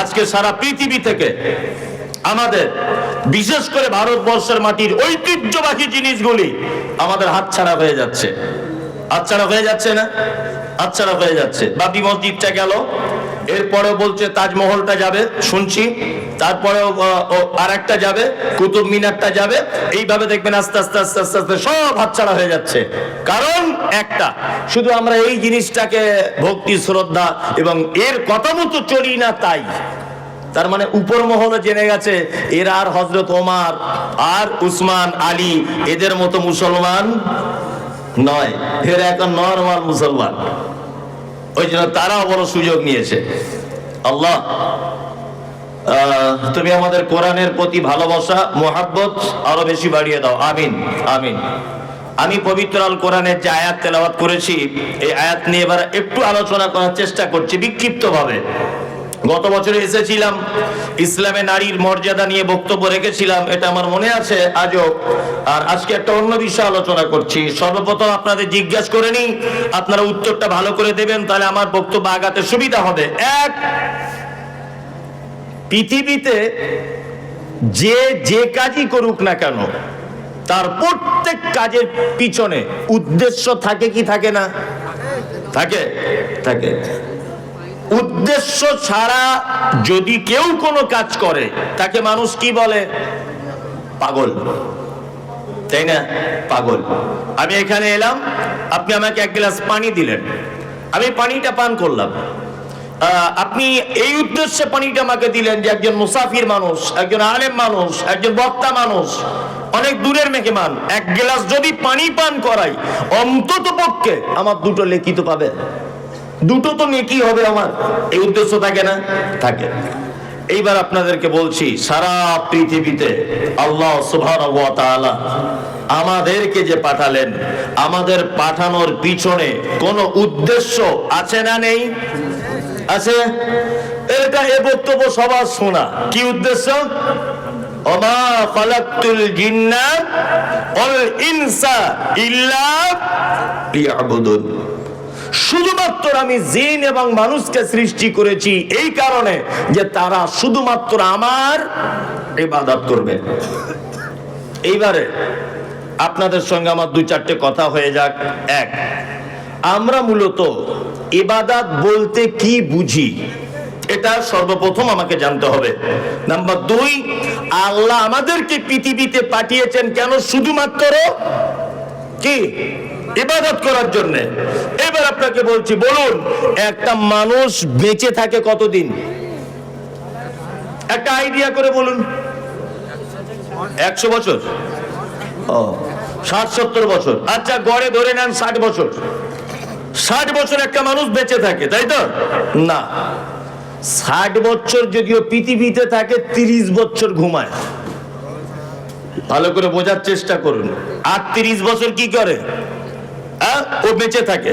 আজকে সারা পৃথিবী থেকে আমাদের বিশেষ করে ভারতবর্ষের মাটির ঐতিহ্যবাহী জিনিসগুলি আমাদের হাতছাড়া হয়ে যাচ্ছে। হাতছাড়া হয়ে যাচ্ছে না? হাতছাড়া হয়ে যাচ্ছে। বাবরি মসজিদটা গেল, এরপরে বলছে তাজমহলটা যাবে শুনছি, তারপরে আর একটা যাবে, কুতুব মিনারটা যাবে। এইভাবে দেখবেন আস্তে আস্তে আস্তে আস্তে আস্তে সব হাতছাড়া হয়ে যাচ্ছে। কারণ একটা, শুধু আমরা এই জিনিসটাকে ভক্তি শ্রদ্ধা এবং এর কথা মতো চলি না, তাই। তার মানে উপর মহলে জেনে গেছে এরা আর হযরত ওমর আর উসমান আলী এদের মতো মুসলমান নয়, এরা এখন নরমাল মুসলমান। ওই জন্য তারাও বড় সুযোগ নিয়েছে। আল্লাহ তুমি আমাদের কোরআনের প্রতি ভালোবাসা মোহাব্বত আরো বেশি বাড়িয়ে দাও, আমিন আমিন। আমি পবিত্র আল কোরআনের যে আয়াত তেলাওয়াত করেছি, এই আয়াত নিয়ে এবার একটু আলোচনা করার চেষ্টা করছি বিক্ষিপ্ত ভাবে। গত বছরে এসেছিলাম, ইসলামে নারীর মর্যাদা নিয়ে বক্তব্য রেখেছিলাম, এটা আমার মনে আছে আজও। আর আজকে একটা অন্য বিষয় আলোচনা করছি। সর্বপ্রথম আপনাদের জিজ্ঞেস করে নিই, আপনারা উত্তরটা ভালো করে দেবেন, তাহলে আমার বক্তব্য আগাতে সুবিধা হবে। এক, পৃথিবীতে যে কাজই করুক না কেন, তার প্রত্যেক কাজের পিছনে উদ্দেশ্য থাকে কি থাকে না? থাকে, থাকে। উদ্দেশ্য ছাড়া যদি কেউ কোনো কাজ করে, তাকে মানুষ কি বলে? পাগল, তাই না? পাগল। আমি এখানে এলাম, আপনি আমাকে এক গ্লাস পানি দিলেন, আমি পানিটা পান করলাম। আপনি এই উদ্দেশ্যে পানিটা আমাকে দিলেন যে একজন মুসাফির মানুষ, একজন আলেম মানুষ, একজন বক্তা মানুষ, অনেক দূরের মেহমান, এক গ্লাস যদি পানি পান করাই, অন্তত পক্ষে আমার দুটো নেকি তো পাবে, দুটো তো নেকি হবে আমার। এই উদ্দেশ্য থাকে না? থাকে। এইবার আপনাদেরকে বলছি, সারা পৃথিবীতে আল্লাহ সুবহানাহু ওয়া তাআলা আমাদেরকে যে পাঠালেন, আমাদের পাঠানোর পিছনে কোনো উদ্দেশ্য আছে না নেই? আছে। এটা এ বক্তব্য সবার শোনা। কি উদ্দেশ্য? ওমা খালাকতুল জিন্না ওয়াল ইনসা ইল্লা লিয়াবুদুন। শুধুমাত্র আমি জিন এবং মানুষকে সৃষ্টি করেছি এই কারণে যে তারা শুধুমাত্র আমার ইবাদত করবে। এইবারে আপনাদের সঙ্গে আমার দুই চারটে কথা হয়ে যাক। এক, আমরা মূলত ইবাদত বলতে কি বুঝি, এটা সর্বপ্রথম আমাকে জানতে হবে। নাম্বার দুই, আল্লাহ আমাদেরকে পৃথিবীতে পাঠিয়েছেন কেন? শুধুমাত্র কি? ইবাদত করার জন্য। এবার আপনাকে বলছি, বলুন একটা মানুষ বেঁচে থাকে কতদিন? একটা আইডিয়া করে বলুন। 100 বছর? ও, 60-70 বছর। আচ্ছা, গড়ে ধরে নেন 60 বছর। 60 বছর একটা মানুষ বেঁচে থাকে, তাই তো? না, 60 বছর যদিও পৃথিবীতে থাকে, 30 বছর ঘুমায়। ভালো করে বোঝার চেষ্টা করুন। আর 30 বছর কি করে? ও বেঁচে থাকে,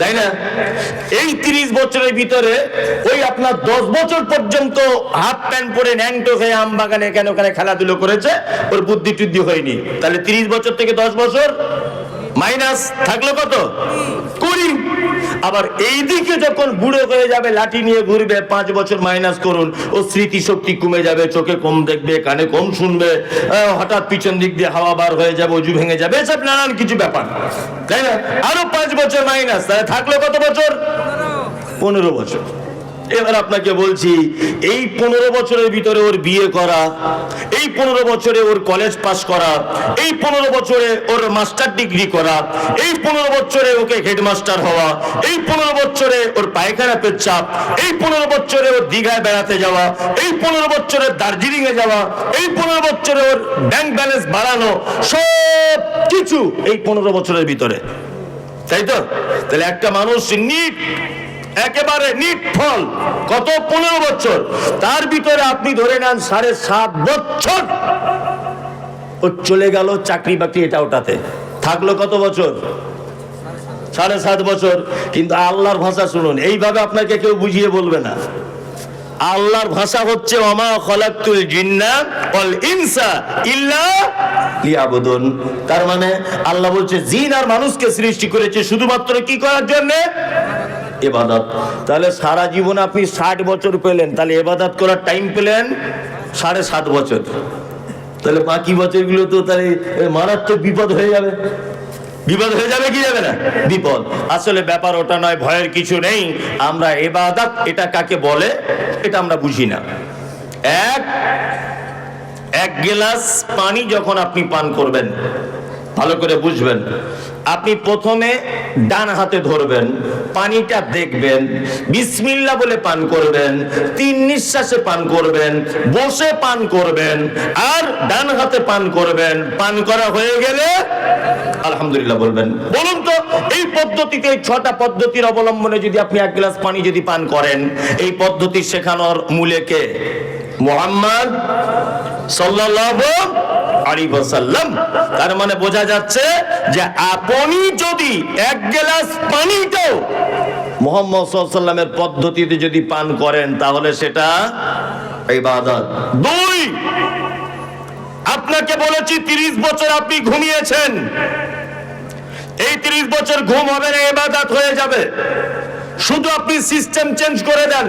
তাই না? এই 30 বছরের ভিতরে ওই আপনার 10 বছর পর্যন্ত হাফ প্যান্ট পরে ন্যাংটো হয়ে আম বাগানে এখানে ওখানে খেলাধুলো করেছে, ওর বুদ্ধি টুদ্ধি হয়নি। তাহলে 30 বছর থেকে 10 বছর মাইনাস থাকলো কত? 20। আবার এইদিকে যখন বুড়ো হয়ে যাবে, লাঠি নিয়ে ঘুরবে, 5 বছর মাইনাস করুন, ও স্মৃতি শক্তি কমে যাবে, চোখে কম দেখবে, কানে কম শুনবে, হঠাৎ পিছন দিক দিয়ে হাওয়া বার হয়ে যাবে, অজু ভেঙে যাবে, এসব নানান কিছু ব্যাপার, তাই না? আরো 5 বছর মাইনাস, তাহলে থাকলো কত বছর? 15 বছর। এবার আপনাকে বলছি, এই 15 বছরের ভিতরে ওর বিয়ে করা, এই 15 বছরে ওর কলেজ পাস করা, এই 15 বছরে ওর মাস্টার ডিগ্রি করা, এই 15 বছরে ওকে হেডমাস্টার হওয়া, এই 15 বছরে ওর পায়খানা পেচ্ছাপ, এই 15 বছরে ওর দীঘায় বেড়াতে যাওয়া, এই 15 বছরে দার্জিলিং এ যাওয়া, এই 15 বছরে ওর ব্যাংক ব্যালেন্স বাড়ানো, সব কিছু এই 15 বছরের ভিতরে, তাই তো? তাহলে একটা মানুষ নিট, একেবারে নিট ফল কত? 15 বছর। তার ভিতরে আপনি ধরে নেন 7.5 বছর ও চলে গেল চাকরি বাকরি এটা ওটাতে, থাকলো কত বছর? 7.5 বছর। কিন্তু আল্লাহর ভাষা শুনুন, এইভাবে আপনাকে কেউ বুঝিয়ে বলবে না। আল্লাহর ভাষা হচ্ছে ওমা খালাকতুল জিন্না ওয়াল ইনসা ইল্লা লিয়াবুদুন। তার মানে আল্লাহ বলছে জিন আর মানুষকে সৃষ্টি করেছে শুধুমাত্র কি করার জন্য? ইবাদত। তাহলে সারা জীবন আপনি 60 বছর পেলেন, তাহলে ইবাদত করার টাইম পেলেন 7.5 বছর। তাহলে বাকি বছরগুলো তো তাহলে মারাত্মক বিপদ হয়ে যাবে। বিপদ হয়ে যাবে কি যাবে না? বিপদ। আসলে ব্যাপার ওটা নয়, ভয়ের কিছু নেই। আমরা ইবাদত এটা কাকে বলে এটা আমরা বুঝি না। এক গ্লাস পানি যখন আপনি পান করবেন, ভালো করে বুঝবেন, আপনি প্রথমে ডান হাতে ধরবেন, পানিটা দেখবেন, বিসমিল্লাহ বলে পান করবেন, 3 নিঃশ্বাসে পান করবেন, বসে পান করবেন, আর ডান হাতে পান করবেন। পান করা হয়ে গেলে আলহামদুলিল্লাহ বলবেন। বলুন তো, এই পদ্ধতিতে, এই 6টা পদ্ধতির অবলম্বনে যদি আপনি 1 গ্লাস পানি যদি পান করেন, এই পদ্ধতি শেখানোর মূলে কে? মুহাম্মদ সাল্লাল্লাহু আলাইহি ওয়াসাল্লাম। তার মানে বোঝা যাচ্ছে যে আপনি যদি 1 গ্লাস পানিটাও মুহাম্মদ সাল্লাল্লাহু আলাইহি ওয়াসাল্লামের পদ্ধতিতে যদি পান করেন, তাহলে সেটা ইবাদত। 2, আপনাকে বলেছি 30 বছর আপনি ঘুমিয়েছেন, এই 30 বছর ঘুম হবে না, ইবাদত হয়ে যাবে। শুধু আপনি সিস্টেম চেঞ্জ করে দেন।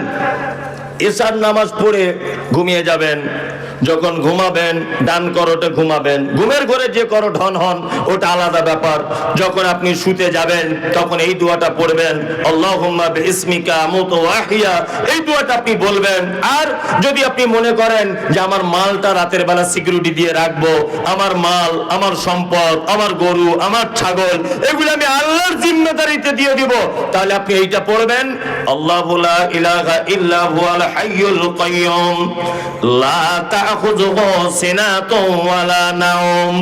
এশার নামাজ পড়ে ঘুমিয়ে যাবেন, যখন ঘুমাবেন ডান করোটে ঘুমাবেন, ঘুমের ঘরে যে করো ঢন হন ওটা আলাদা ব্যাপার। যখন আপনি শুতে যাবেন তখন এই দোয়াটা পড়বেন, আল্লাহুম্মা বিইসমিকা আমুতু ওয়া আহইয়া, এই দোয়াটা আপনি বলবেন। আর যদি আপনি মনে করেন যে আমার মালটা রাতের বেলা সিকিউরিটি দিয়ে রাখবো, আমার মাল, আমার সম্পদ, আমার গরু, আমার ছাগল, এগুলো আমি আল্লাহর জিম্মেদারিতে দিয়ে দিব, তাহলে আপনি এইটা পড়বেন, আল্লাহু লা ইলাহা ইল্লা হুয়াল হাইয়ুল কাইয়্যুম লা তাখুযুহু সিনাতুন ওয়ালা নাওম।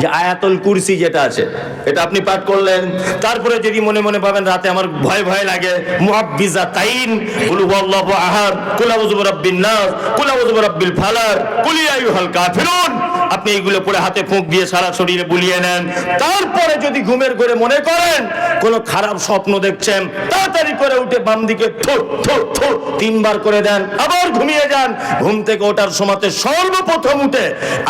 যে আয়াতুল কুরসি যেটা আছে, এটা আপনি পাঠ করলেন। তারপরে যদি মনে মনে ভাবেন রাতে আমার ভয় ভয় লাগে, মুআব্বিজাতাইন, কুল হুয়াল্লাহু আহাদ, কুল আউযু বিরাব্বিন নাস, কুল আউযু বিরাব্বিল ফালাক, কুল ইয়া আইয়ুহাল কাফিরুন, আপনি এইগুলো পড়ে হাতে ফুঁক দিয়ে সারা শরীরে বুলিয়ে নেন। তারপরে যদি ঘুমের ঘরে মনে করেন কোনো খারাপ স্বপ্ন দেখছেন, তাড়াতাড়ি করে উঠে বাম দিকে থু থু থু 3 বার করে দেন, আবার ঘুমিয়ে যান। ঘুম থেকে ওঠার সময়তে সর্বপ্রথম উঠে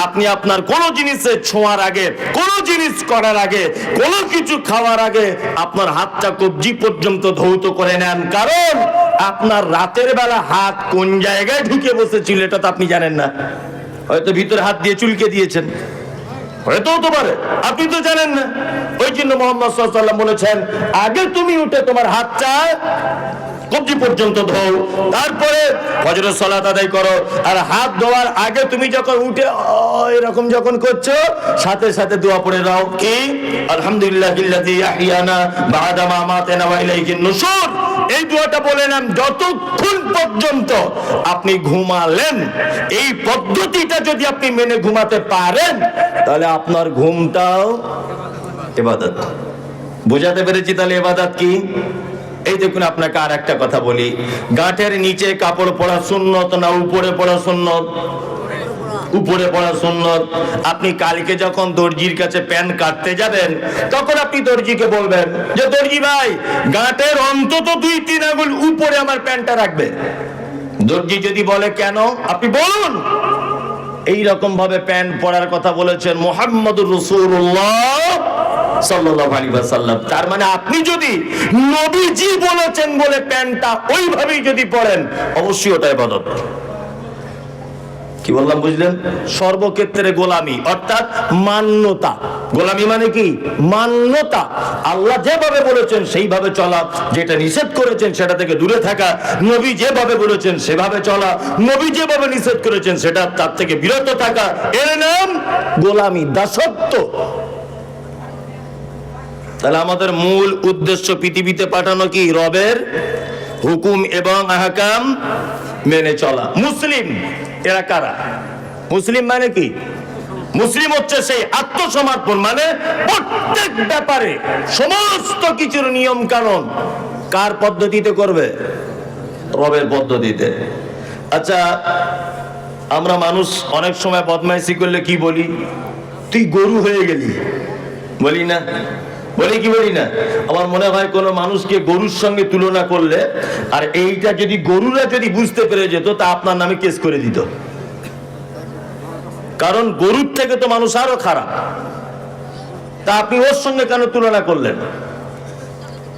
আপনি আপনার কোনো জিনিসে ছোঁয়ার আগে, কোনো জিনিস করার আগে, কোনো কিছু খাওয়ার আগে আপনার হাতটা কবজি পর্যন্ত ধৌত করে নেন। কারণ আপনার রাতের বেলা হাত কোন জায়গায় ঢুকে বসেছিল এটা তো আপনি জানেন না। হয়তো ভিতরে হাত দিয়ে চুলকে দিয়েছেন, হয়তো হতে পারে, আপনি তো জানেন না। ওই জন্য মুহাম্মদ সাল্লাল্লাহু আলাইহি ওয়াসাল্লাম বলেছেন, আগে তুমি উঠে তোমার হাতটা কবজি পর্যন্ত ধোও, তারপরে ফজরের সালাত আদায় করো। আর হাত ধোয়ার আগে তুমি যখন উঠে এরকম যখন করছো, সাথে সাথে দোয়া পড়ে দাও, কি আলহামদুলিল্লাহিল্লাযী আহইয়ানা বা'দা মা আমাতানা ওয়া ইলাইহিন নুশুর। এই দোয়াটা বলে নেন যতক্ষণ পর্যন্ত আপনি ঘুমালেন। এই পদ্ধতিটা যদি আপনি মেনে ঘুমাতে পারেন, তাহলে আপনার ঘুমটাও ইবাদত। বুঝাতে পেরেছি তাহলে ইবাদত কি? এই দেখুন, আপনাকে আর একটা কথা বলি, গাঁটের নিচে কাপড় পরা সুন্নত না উপরে পরা সুন্নত? উপরে পড়া সুন্নত। আপনি কালকে যখন দর্জির কাছে প্যান্ট কাটতে যাবেন, তখন আপনি দর্জিকে বলবেন যে দর্জি ভাই, গাঁটের অন্তত 2-3 আঙ্গুল উপরে আমার প্যান্টটা রাখবে। দর্জি যদি বলে কেন, আপনি বলুন এই রকম ভাবে প্যান্ট পরার কথা বলেছেন মুহাম্মদুর রাসূলুল্লাহ সাল্লাল্লাহু আলাইহি ওয়াসাল্লাম। তার মানে আপনি যদি নবীজি বলেছেন বলে প্যান্টটা ওইভাবেই যদি পরেন, অবশ্যই ওটা ইবাদত। কি বললাম বুঝলেন? সর্বক্ষেত্রে গোলামি অর্থাৎ মান্যতা। গোলামি মানে কি? মান্যতা। আল্লাহ যেভাবে বলেছেন সেইভাবে চলা, যেটা নিষেধ করেছেন সেটা থেকে দূরে থাকা, নবী যেভাবে বলেছেন সেভাবে চলা, নবী যেভাবে নিষেধ করেছেন সেটা তার থেকে বিরত থাকা, এর নাম গোলামি, দাসত্ব। তাহলে আমাদের মূল উদ্দেশ্য পৃথিবীতে পাঠানো কি? রবের হুকুম এবং আহকাম মেনে চলা। মুসলিম এরা কারা? মুসলিম মানে কি? মুসলিম হচ্ছে সেই আত্মসমর্পণ, মানে প্রত্যেক ব্যাপারে সমস্ত কিছুর নিয়ম কানুন কার পদ্ধতিতে করবে? রবের পদ্ধতিতে। আচ্ছা, আমরা মানুষ অনেক সময় বদমাইশি করলে কি বলি? তুই গরু হয়ে গেলি, বলি না? বলি কি বলি না? আমার মনে হয় কোন মানুষকে গরুর সঙ্গে তুলনা করলে, আর এইটা যদি গরুরা যদি বুঝতে পেরে যেত, তা আপনার নামে কেস করে দিত। কারণ গরুর থেকে তো মানুষ আরো খারাপ, তা আপনি ওর সঙ্গে কেন তুলনা করলেন?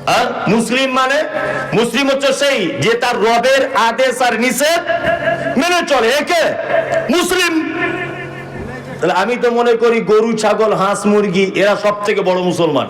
আর মুসলিম মানে মুসলিম হচ্ছে সেই যে তার রবের আদেশ আর নিষেধ মেনে চলে, একে মুসলিম। তাহলে আমি তো মনে করি গরু ছাগল হাঁস মুরগি এরা সব থেকে বড় মুসলমান।